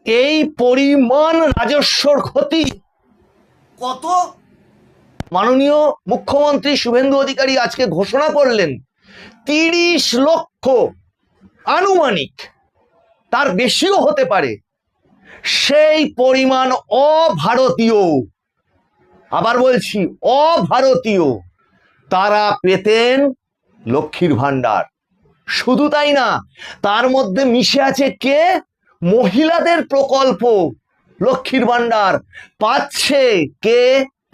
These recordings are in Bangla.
এই পরিমাণ রাজস্বর ক্ষতি কত? মাননীয় মুখ্যমন্ত্রী শুভেন্দু অধিকারী আজকে ঘোষণা করলেন 30 লক্ষ, আনুমানিক, তার বেশিও হতে পারে, সেই পরিমাণ অভারতীয়, আবার বলছি অভারতীয়, তারা পেতেন লক্ষ্মীর ভান্ডার। শুধু তাই না, তার মধ্যে মিশে আছে কে? মহিলাদের প্রকল্প লক্ষ্মীর ভান্ডার পাচ্ছে কে?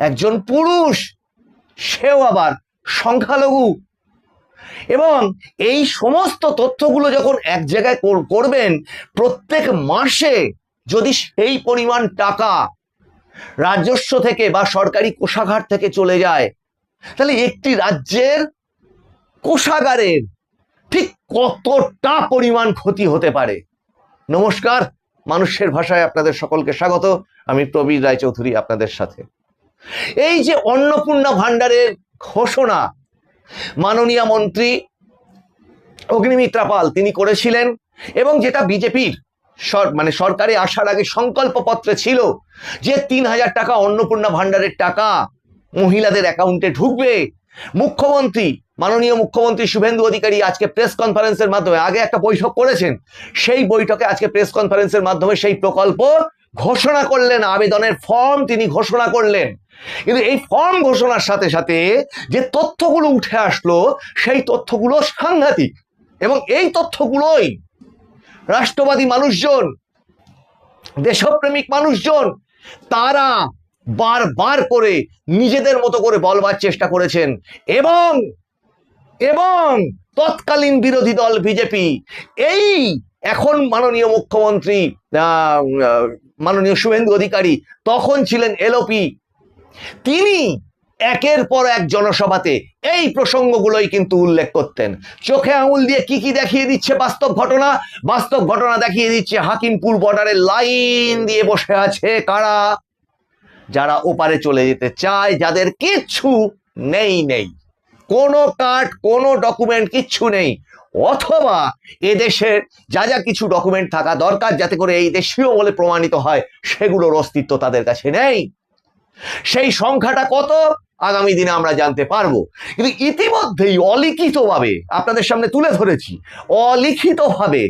একজন পুরুষ, সেও আবার সংখ্যালঘু। এবং এই সমস্ত তথ্যগুলো যখন এক জায়গায় করবেন, প্রত্যেক মাসে যদি সেই পরিমাণ টাকা রাজস্ব থেকে বা সরকারি কোষাগার থেকে চলে যায়, তাহলে একটি রাজ্যের কোষাগারের ঠিক কতটা পরিমাণ ক্ষতি হতে পারে। নমস্কার, মানুষের ভাষায় আপনাদের সকলকে স্বাগত। আমি প্রবীর রায়চৌধুরী আপনাদের সাথে। এই যে অন্নপূর্ণা ভান্ডারের ঘোষণা মাননীয় মন্ত্রী অগ্নিমিত্রা পাল তিনি করেছিলেন, এবং যেটা বিজেপির সরকারে আসার আগে সংকল্পপত্রে ছিল যে 3000 টাকা অন্নপূর্ণা ভান্ডারের টাকা মহিলাদের অ্যাকাউন্টে ঢুকবে। মুখ্যমন্ত্রী, মাননীয় মুখ্যমন্ত্রী শুভেন্দু অধিকারী আজকে প্রেস কনফারেন্সের মাধ্যমে, আগে একটা বৈঠক করেছেন, সেই বৈঠকে আজকে প্রেস কনফারেন্সের মাধ্যমে সেই প্রকল্প ঘোষণা করলেন, আবেদনের ফর্ম তিনি ঘোষণা করলেন। কিন্তু এই ফর্ম ঘোষণার সাথে সাথে যে তথ্যগুলো উঠে আসলো, সেই তথ্যগুলো সাংঘাতিক, এবং এই তথ্যগুলোই রাষ্ট্রবাদী মানুষজন, দেশপ্রেমিক মানুষজন, তারা বারবার করে নিজেদের মতো করে বলবার চেষ্টা করেছেন। এবং এবং তৎকালীন বিরোধী দল বিজেপি, এই এখন মাননীয় মুখ্যমন্ত্রী মাননীয় শুভেন্দু অধিকারী, তখন ছিলেন এলওপি, তিনি একের পর এক জনসভাতে এই প্রসঙ্গগুলোই কিন্তু উল্লেখ করতেন। চোখে আঙুল দিয়ে কি কি দেখিয়ে দিচ্ছে বাস্তব ঘটনা? বাস্তব ঘটনা দেখিয়ে দিচ্ছে হাকিমপুর বর্ডারের লাইন দিয়ে বসে আছে কারা? যারা ওপারে চলে যেতে চায়, যাদের কিচ্ছু নেই, কোনো কার্ড, কোনো ডকুমেন্ট কিচ্ছু নেই, অথবা এদেশের যা যা কিছু ডকুমেন্ট থাকা দরকার যাতে করে এই দেশীয় বলে প্রমাণিত হয়, সেগুলোর অস্তিত্ব তাদের কাছে নেই। সেই সংখ্যাটা কত আগামী দিনে আমরা জানতে পারবো। কিন্তু ইতিমধ্যেই অলিখিতভাবে আপনাদের সামনে তুলে ধরেছি, অলিখিতভাবে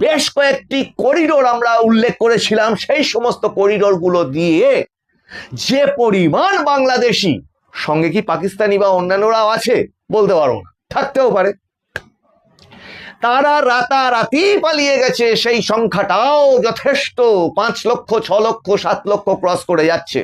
বেশ কয়েকটি করিডোর আমরা উল্লেখ করেছিলাম। সেই সমস্ত করিডোরগুলো দিয়ে যে পরিমাণ বাংলাদেশি, সঙ্গে কি পাকিস্তানি বা অন্যান্যরাও আছে বলতে পারবো না, থাকতেও পারে, তারা রাতারাতি পালিয়ে গেছে, সেই সংখ্যাটাও যথেষ্ট, 5 লক্ষ, 6 লক্ষ, 7 লক্ষ ক্রস করে যাচ্ছে।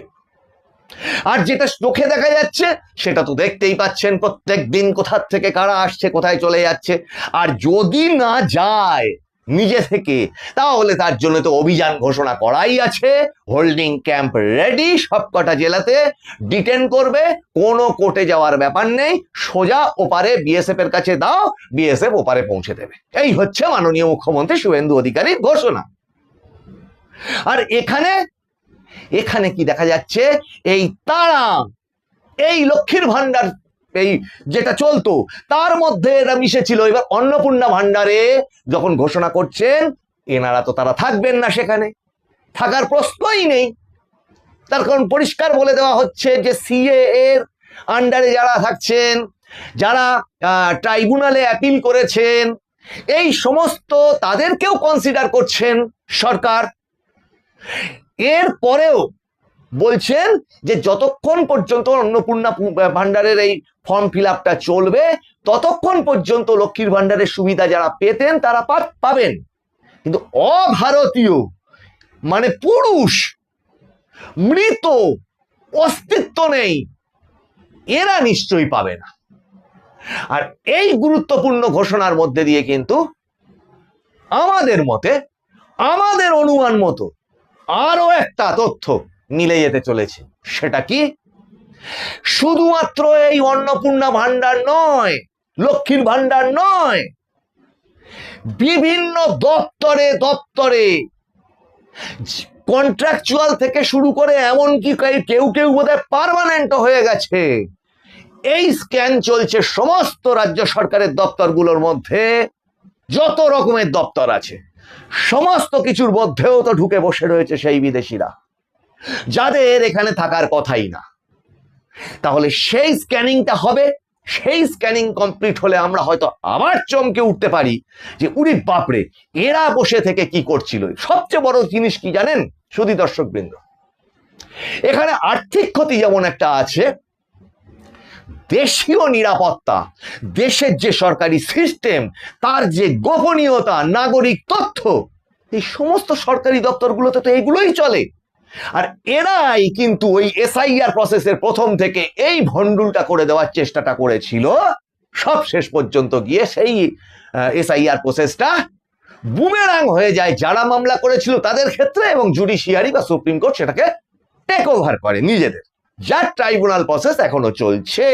আর যেটা চোখে দেখা যাচ্ছে সেটা তো দেখতেই পাচ্ছেন, প্রত্যেক দিন কোথা থেকে কারা আসছে, কোথায় চলে যাচ্ছে। আর যদি না যায় নিজে থেকে, তাহলে তার জন্য তো অভিযান ঘোষণা করাই আছে, হোল্ডিং ক্যাম্প রেডি, সবকটা জেলাতে ডিটেন করবে, কোনো কোর্টে যাওয়ার ব্যাপার নেই, সোজা ওপারে বিএসএফ এর কাছে দাও, বিএসএফ ওপারে পৌঁছে দেবে। এই হচ্ছে মাননীয় মুখ্যমন্ত্রী শুভেন্দু অধিকারীর ঘোষণা। আর এখানে কি দেখা যাচ্ছে? এই তারা, এই লক্ষ্মীর ভান্ডার, এই যেটা চলতো তার মধ্যে এরা মিশেছিল। এবার অন্নপূর্ণা ভান্ডারে যখন ঘোষণা করছেন, এনারা তো তারা থাকবেন না, সেখানে থাকার প্রশ্নই নেই। তার কারণ পরিষ্কার বলে দেওয়া হচ্ছে যে সিএ এর আন্ডারে যারা থাকছেন, যারা ট্রাইব্যুনালে অ্যাপিল করেছেন, এই সমস্ত তাদেরকেও কনসিডার করছেন সরকার। এর পরেও বলছেন যে যতক্ষণ পর্যন্ত অন্নপূর্ণা ভান্ডারের এই ফর্ম ফিল আপটা চলবে, ততক্ষণ পর্যন্ত লক্ষ্মীর ভান্ডারের সুবিধা যারা পেতেন তারা পাবেন। কিন্তু অভারতীয়, মানে পুরুষ, মৃত, অস্তিত্ব নেই, এরা নিশ্চয়ই পাবে না। আর এই গুরুত্বপূর্ণ ঘোষণার মধ্যে দিয়ে কিন্তু আমাদের মতে, আমাদের অনুমান মতো আরো একটা তথ্য মিলে যেতে চলেছে। সেটা কি? শুধুমাত্র এই অন্নপূর্ণা ভান্ডার নয়, লক্ষ্মীর ভান্ডার নয়, বিভিন্ন দপ্তরে দপ্তরে কন্ট্রাকচুয়াল থেকে শুরু করে এমনকি কেউ বোধহয় পার্মানেন্ট হয়ে গেছে, এই স্ক্যান চলছে সমস্ত রাজ্য সরকারের দপ্তরগুলোর মধ্যে। যত রকমের দপ্তর আছে সমস্ত কিছুর মধ্যেও তো ঢুকে বসে রয়েছে সেই বিদেশিরা, যাদের এখানে থাকার কথাই না। তাহলে সেই স্ক্যানিংটা হবে, সেই স্ক্যানিং কমপ্লিট হলে আমরা হয়তো আবার চমকে উঠতে পারি যে উরি বাপরে, এরা বসে থেকে কি করছিল। সবচেয়ে বড় জিনিস কি জানেন সুধী দর্শকবৃন্দ, এখানে আর্থিক ক্ষতি যেমন একটা আছে, দেশীয় নিরাপত্তা, দেশের যে সরকারি সিস্টেম, তার যে গোপনীয়তা, নাগরিক তথ্য, এই সমস্ত সরকারি দপ্তরগুলোতে তো এগুলোই চলে। আর এরাই কিন্তু ওই এসআইআর প্রসেসের প্রথম থেকে এই ভন্ডুলটা করে দেওয়ার চেষ্টাটা করেছিল। সব শেষ পর্যন্ত গিয়ে সেই এসআইআর প্রসেসটা বুমেরাং হয়ে যায় যারা মামলা করেছিল তাদের ক্ষেত্রে, এবং জুডিশিয়ারি বা সুপ্রিম কোর্ট সেটাকে টেক ওভার করে নিজেদের, যার ট্রাইব্যুনাল প্রসেস এখনো চলছে।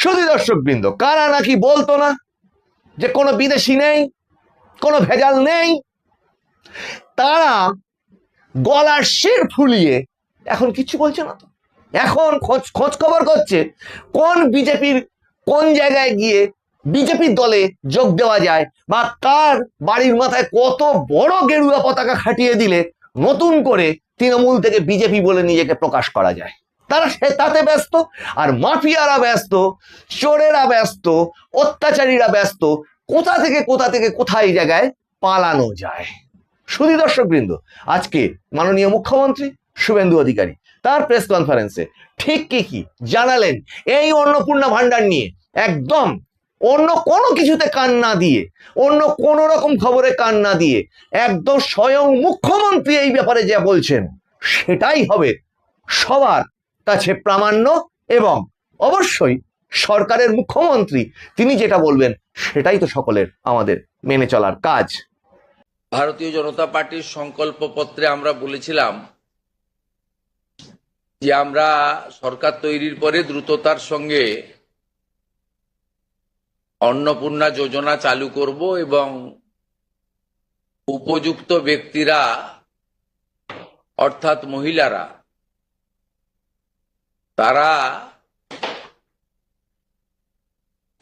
শুধু দর্শকবৃন্দ, কারা নাকি বলতো না যে কোনো বিদেশি নেই, কোনো ভেজাল নেই, তারা গলার শির ফুলিয়ে এখন কিছু বলছে না তো। এখন খোঁজ খবর করছে কোন বিজেপির কোন জায়গায় গিয়ে বিজেপির দলে যোগ দেওয়া যায়, বা কার বাড়ির মাথায় কত বড় গেরুয়া পতাকা খাটিয়ে দিলে নতুন করে তৃণমূল থেকে বিজেপি বলে নিজেকে প্রকাশ করা যায়। তারা তাতে ব্যস্ত, আর মাফিয়ারা ব্যস্ত, চোরেরা ব্যস্ত, অত্যাচারীরা ব্যস্ত কোথা থেকে কোথায় জায়গায় পালানো যায়। শুধু দর্শকবৃন্দ, আজকে মাননীয় মুখ্যমন্ত্রী শুভেন্দু অধিকারী তার প্রেস কনফারেন্সে ঠিক কি জানালেন এই অন্নপূর্ণা ভান্ডার নিয়ে, একদম অন্য কোনো কিছুতে কান না দিয়ে, অন্য কোন রকম খবরে কান না দিয়ে, একদম স্বয়ং মুখ্যমন্ত্রী এই ব্যাপারে যা বলছেন সেটাই হবে সবার কাছে প্রামাণ্য, এবং অবশ্যই সরকারের মুখ্যমন্ত্রী তিনি যেটা বলবেন সেটাই তো সকলের আমাদের মেনে চলার কাজ। ভারতীয় জনতা পার্টির সংকল্পপত্রে আমরা বলেছিলাম যে আমরা সরকার তৈরির পরে দ্রুততার সঙ্গে অন্নপূর্ণা যোজনা চালু করব, এবং উপযুক্ত ব্যক্তিরা অর্থাৎ মহিলারা তারা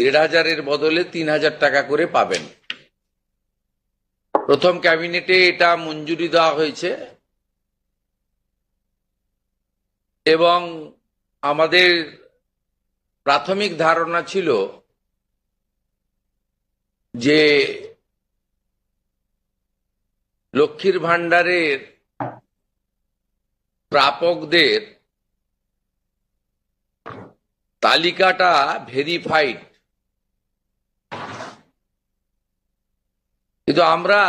1,500-এর বদলে 3,000 টাকা করে পাবেন। প্রথম ক্যাবিনেটে এটা মঞ্জুরি দেওয়া হয়েছে, এবং আমাদের প্রাথমিক ধারণা ছিল যে লক্ষ্মীর ভান্ডারের প্রাপকদের তালিকাটা ভেরিফাইড, কিন্তু আমরা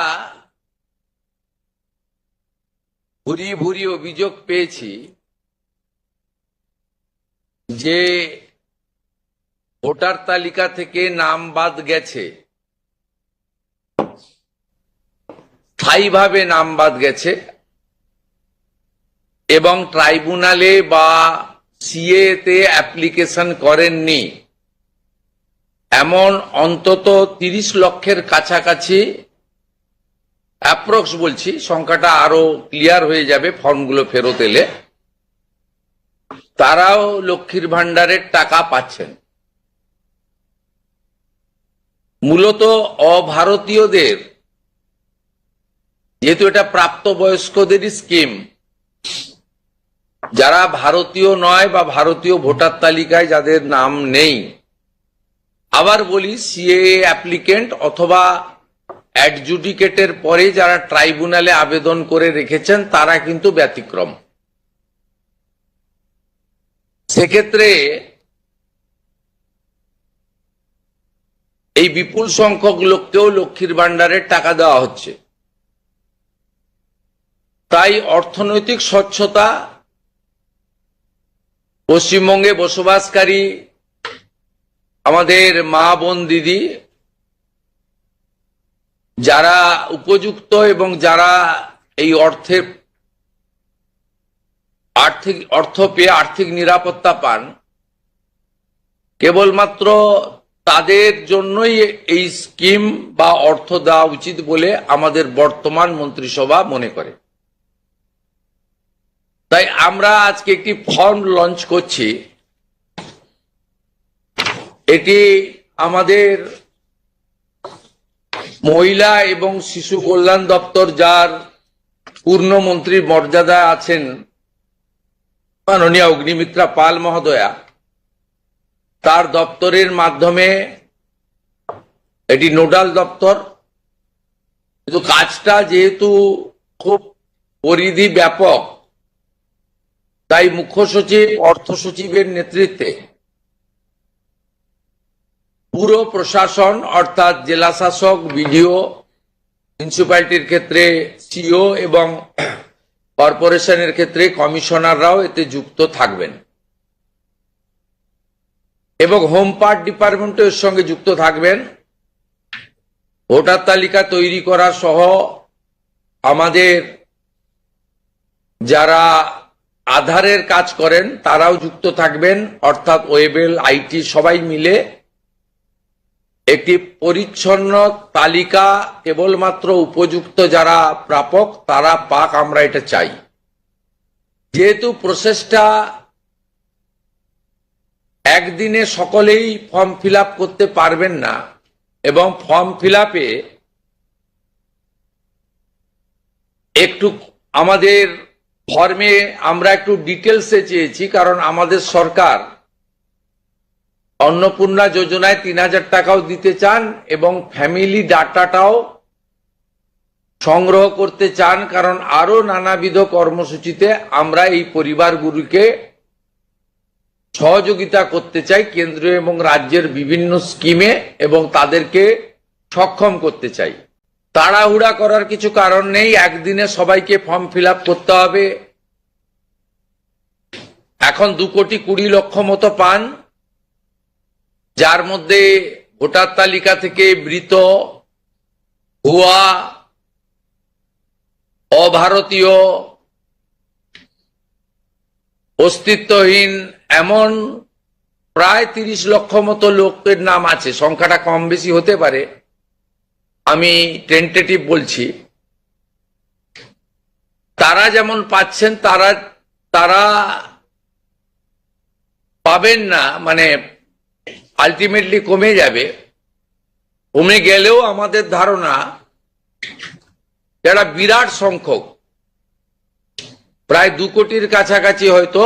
ভুরি অভিযোগ পেয়েছি যে ভোটার তালিকা থেকে নাম বাদ গেছে, স্থায়ীভাবে নাম বাদ গেছে, এবং ট্রাইব্যুনালে বা সিএ তে অ্যাপ্লিকেশন করেননি এমন অন্তত 30 লক্ষের কাছাকাছি, অ্যাপ্রক্স বলছি, সংখ্যাটা আরো ক্লিয়ার হয়ে যাবে ফর্মগুলো ফেরত এলে, তারাও লক্ষ্মীর ভান্ডারের টাকা পাচ্ছেন। মূলত অভারতীয়দের, যেহেতু এটা প্রাপ্তবয়স্কদেরই স্কিম, যারা ভারতীয় নয় বা ভারতীয় ভোটার তালিকায় যাদের নাম নেই, আবার বলি সিএএ অ্যাপ্লিকেন্ট অথবা অ্যাডজুডিকেটের পরে যারা ট্রাইব্যুনালে আবেদন করে রেখেছেন তারা কিন্তু ব্যতিক্রম। সেক্ষেত্রে এই বিপুল সংখ্যক লোককেও লক্ষ্মীর ভান্ডারের টাকা দেওয়া হচ্ছে। তাই অর্থনৈতিক স্বচ্ছতা, পশ্চিমবঙ্গে বসবাসকারী আমাদের মা বোন দিদি যারা উপযুক্ত এবং যারা এই অর্থ পেয়ে আর্থিক নিরাপত্তা পান, কেবলমাত্র তাদের জন্যই এই স্কিম বা অর্থ দেওয়া উচিত বলে আমাদের বর্তমান মন্ত্রিসভা মনে করে। তাই আমরা আজকে একটি ফর্ম লঞ্চ করছি। এটি আমাদের মহিলা এবং শিশু কল্যাণ দপ্তর, যার পূর্ণমন্ত্রীর মর্যাদা আছেন মাননীয় অগ্নিমিত্রা পাল মহোদয়া, তার দপ্তরের মাধ্যমে এটি নোডাল দপ্তর, কিন্তু কাজটা যেহেতু খুব পরিধি ব্যাপক, তাই মুখ্য সচিব, অর্থ সচিবের নেতৃত্বে পুরো প্রশাসন অর্থাৎ জেলা শাসক, বিডিও, মিউনিসিপ্যালিটির ক্ষেত্রে সিও এবং কর্পোরেশনের ক্ষেত্রে কমিশনাররাও এতে যুক্ত থাকবেন এবং হোম পার্ট ডিপার্টমেন্টও এর সঙ্গে যুক্ত থাকবেন। ভোটার তালিকা তৈরি করা সহ আমাদের যারা আধারের কাজ করেন তারাও যুক্ত থাকবেন, অর্থাৎ ওয়েবেল, আইটি সবাই মিলে একটি পরিচ্ছন্ন তালিকা কেবলমাত্র উপযুক্ত যারা প্রাপক তারা পাক, আমরা এটা চাই। যেহেতু প্রসেসটা একদিনে সকলেই ফর্ম ফিল আপ করতে পারবেন না এবং ফর্ম ফিল আপে একটু আমাদের ফর্মে আমরা একটু ডিটেলসে চেয়েছি, কারণ আমাদের সরকার অন্নপূর্ণা যোজনায় ৩,০০০ টাকাও দিতে চান এবং ফ্যামিলি ডাটাটাও সংগ্রহ করতে চান, কারণ আরো নানাবিধ কর্মসূচিতে আমরা এই পরিবারগুলিকে সহযোগিতা করতে চাই কেন্দ্রীয় এবং রাজ্যের বিভিন্ন স্কিমে এবং তাদেরকে সক্ষম করতে চাই। তাড়াহুড়া করার কিছু কারণ নেই, একদিনে সবাইকে ফর্ম ফিল আপ করতে হবে। এখন 2,20,00,000 মতো পান, যার মধ্যে ভোটার তালিকা থেকে মৃত, ভুয়া, অভারতীয়, অস্তিত্বহীন এমন প্রায় 30 লক্ষ মতো লোকের নাম আছে। সংখ্যাটা কম বেশি হতে পারে, আমি টেন্টেটিভ বলছি। তারা যেমন পাচ্ছেন তারা পাবেন না, মানে আলটিমেটলি কমে যাবে। কমে গেলেও আমাদের ধারণা যারা বিরাট সংখ্যক, প্রায় 2 কোটির কাছাকাছি হয়তো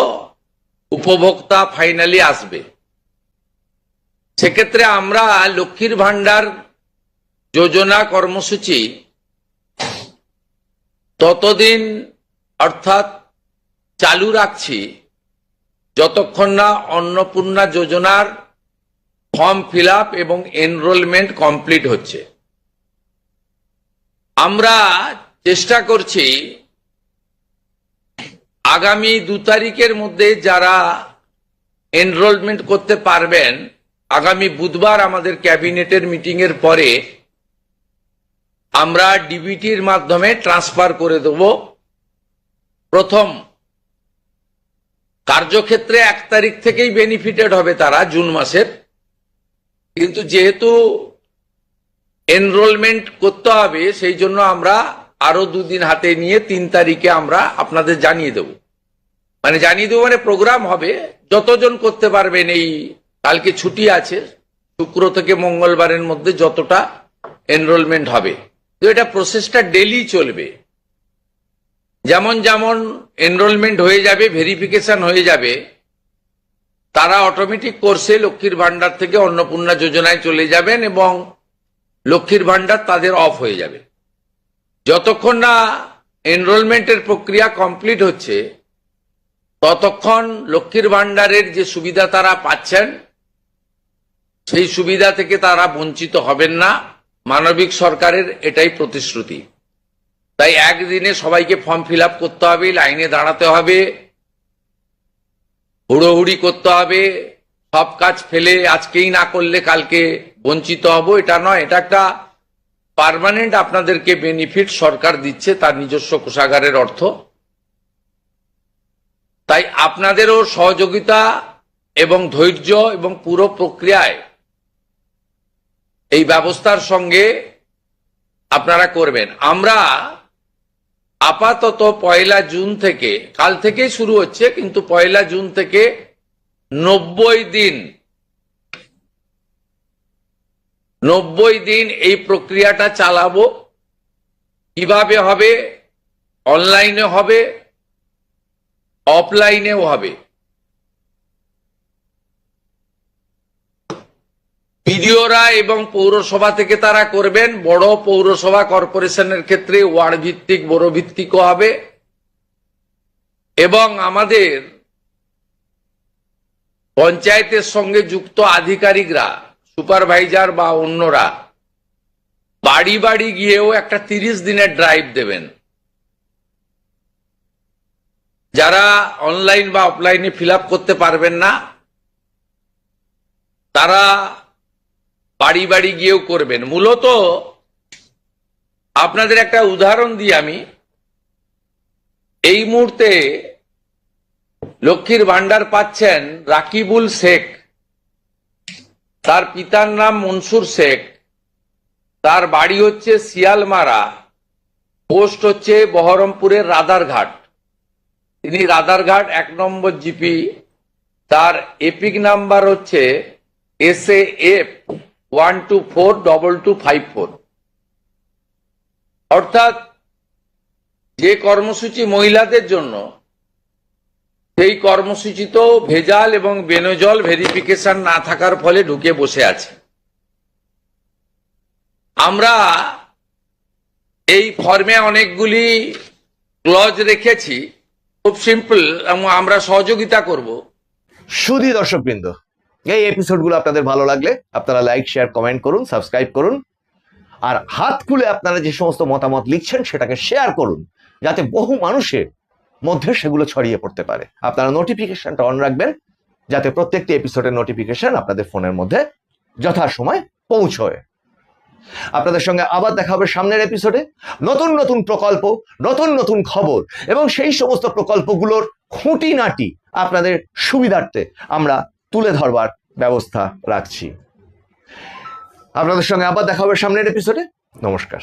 উপভোক্তা ফাইনালি আসবে। সেক্ষেত্রে আমরা লক্ষ্মীর ভান্ডার যোজনা কর্মসূচি ততদিন অর্থাৎ চালু রাখছি যতক্ষণ না অন্নপূর্ণা যোজনার ফর্ম ফিল আপ এবং এনরোলমেন্ট কমপ্লিট হচ্ছে। আমরা চেষ্টা করছি আগামী 2 তারিখের মধ্যে যারা এনরোলমেন্ট করতে পারবেন, আগামী বুধবার আমাদের ক্যাবিনেটের মিটিং এর পরে আমরা ডিবিটির মাধ্যমে ট্রান্সফার করে দেব। প্রথম কার্যক্ষেত্রে 1 তারিখ থেকেই বেনিফিটেড হবে তারা, জুন মাসের, কিন্তু যেহেতু এনরোলমেন্ট করতে হবে সেই জন্য আমরা আরো 2 দিন হাতে নিয়ে 3 তারিখে আমরা আপনাদের জানিয়ে দেব। মানে জানিয়ে দেবো মানে প্রোগ্রাম হবে, যতজন করতে পারবেন। এই কালকে ছুটি আছে, শুক্র থেকে মঙ্গলবারের মধ্যে যতটা এনরোলমেন্ট হবে। তো এটা প্রসেসটা ডেলি চলবে। যেমন যেমন এনরোলমেন্ট হয়ে যাবে, ভেরিফিকেশন হয়ে যাবে, তারা অটোমেটিক কোর্সে লক্ষ্মীর ভান্ডার থেকে অন্নপূর্ণা যোজনায় চলে যাবেন এবং লক্ষ্মীর ভান্ডার তাদের অফ হয়ে যাবে। যতক্ষণ না এনরোলমেন্টের প্রক্রিয়া কমপ্লিট হচ্ছে ততক্ষণ লক্ষ্মীর ভান্ডারের যে সুবিধা তারা পাচ্ছেন সেই সুবিধা থেকে তারা বঞ্চিত হবেন না। মানবিক সরকারের এটাই প্রতিশ্রুতি। তাই একদিনে সবাইকে ফর্ম ফিল আপ করতে হবে, লাইনে দাঁড়াতে হবে, হুড়োহুড়ি করতে হবে, সব কাজ ফেলে আজকেই না করলে কালকে বঞ্চিত হব, এটা নয়। এটা একটা পার্মানেন্ট আপনাদেরকে বেনিফিট সরকার দিচ্ছে তার নিজস্ব কোষাগারের অর্থ। তাই আপনাদেরও সহযোগিতা এবং ধৈর্য এবং পুরো প্রক্রিয়ায় এই ব্যবস্থার সঙ্গে আপনারা করবেন। আমরা আপাতত 1 জুন থেকে, কাল থেকেই শুরু হচ্ছে, কিন্তু 1 জুন থেকে 90 দিন 90 দিন এই প্রক্রিয়াটা চালাবো। কিভাবে হবে? অনলাইনে হবে, অফলাইনেও হবে। বিডিওরা এবং পৌরসভা থেকে তারা করবেন। বড় পৌরসভা কর্পোরেশনের ক্ষেত্রে ওয়ার্ড ভিত্তিক, বড় ভিত্তিকও হবে। এবং আমাদের পঞ্চায়েতের সঙ্গে যুক্ত আধিকারিকরা, সুপারভাইজার বা অন্যরা বাড়ি বাড়ি গিয়েও একটা 30 দিনের ড্রাইভ দেবেন। যারা অনলাইন বা অফলাইনে ফিল আপ করতে পারবেন না, তারা বাড়ি বাড়ি গিয়েও করবেন। মূলত আপনাদের একটা উদাহরণ দিই আমি। এই মুহূর্তে লক্ষ্মীর ভান্ডার পাচ্ছেন রাকিবুল শেখ, তার পিতার নাম মনসুর শেখ, তার বাড়ি হচ্ছে শিয়ালমারা, পোস্ট হচ্ছে বহরমপুরের রাদারঘাট। তিনি রাদারঘাট 1 নম্বর জিপি, তার এপিক নাম্বার হচ্ছে SAF 1242254। অর্থাৎ যে কর্মসূচি মহিলাদের জন্য, সেই কর্মসূচি তো ভেজাল এবং বেনজল ভেরিফিকেশন না থাকার ফলে ঢুকে বসে আছে। আমরা এই ফর্মে অনেকগুলি ক্লজ রেখেছি, খুব সিম্পল, এবং আমরা সহযোগিতা করব। সুধী দর্শকবৃন্দ, এই এপিসোডগুলো আপনাদের ভালো লাগলে আপনারা লাইক, শেয়ার, কমেন্ট করুন, সাবস্ক্রাইব করুন, আর হাত খুলে আপনারা যে সমস্ত মতামত লিখছেন সেটাকে শেয়ার করুন, যাতে বহু মানুষের মধ্যে সেগুলো ছড়িয়ে পড়তে পারে। আপনারা নোটিফিকেশনটা অন রাখবেন, যাতে প্রত্যেকটি এপিসোডের নোটিফিকেশন আপনাদের ফোনের মধ্যে যথাসময় পৌঁছয়। আপনাদের সঙ্গে আবার দেখা হবে সামনের এপিসোডে। নতুন নতুন প্রকল্প, নতুন নতুন খবর এবং সেই সমস্ত প্রকল্পগুলোর খুঁটিনাটি আপনাদের সুবিধার্থে আমরা তুলে ধরবার ব্যবস্থা রাখছি। আপনাদের সঙ্গে আবার দেখা হবে সামনের এপিসোডে। নমস্কার।